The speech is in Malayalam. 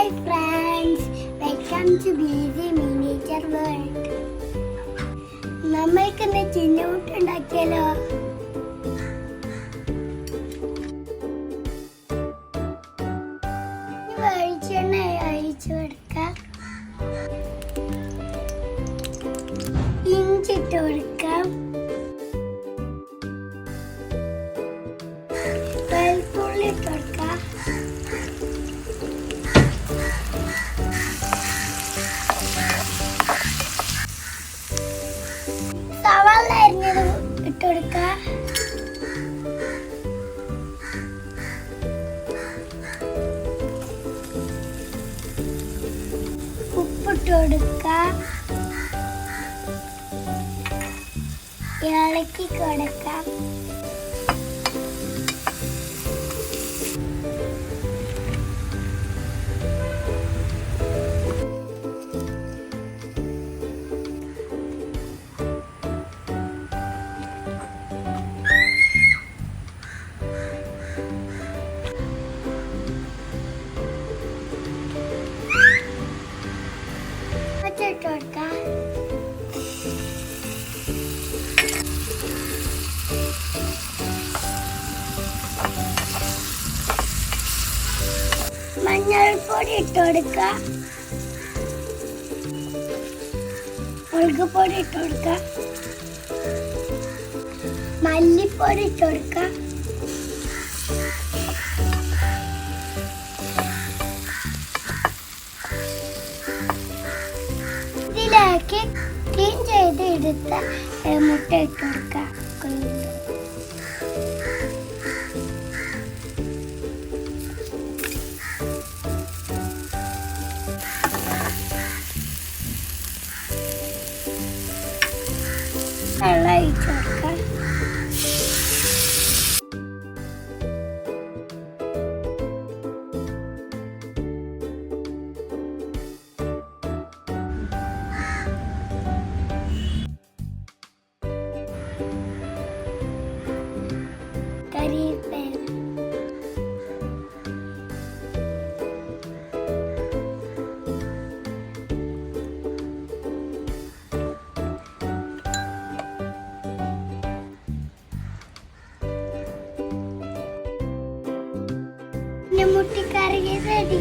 Hi friends, welcome to BC miniature world. നമ്മൾക്കിന്ന് ചിന്നമുട്ട ഉണ്ടാക്കിയാലോ? വെളിച്ചെണ്ണ ഒഴിച്ചു കൊടുക്കാം, ഇഞ്ചി ഇട്ട് കൊടുക്കാം, വെളുത്തുള്ളി ഇട്ട് കൊടുക്കാം, സവാള അരിഞ്ഞത് ഇട്ട് കൊടുക്കാം, ഉപ്പിട്ട് കൊടുക്കാം, ഇളക്കി കൊടുക്കാം. ഇട്ട് കൊടുക്കാം, മഞ്ഞൾപ്പൊടി ഇട്ട് കൊടുക്കാം, മുളക് പൊടി ഇട്ട് കൊടുക്കാം, മല്ലിപ്പൊടി ഇട്ട് കൊടുക്കാം, ഇതിലേക്ക് ക്ലീൻ ചെയ്ത് എടുത്ത മുട്ട ഇട്ട് കൊടുക്കാം. വെള്ളം ഒഴിച്ച് കൊടുക്കാം. കറിവേപ്പില, മുട്ടിക്കറി റെഡി.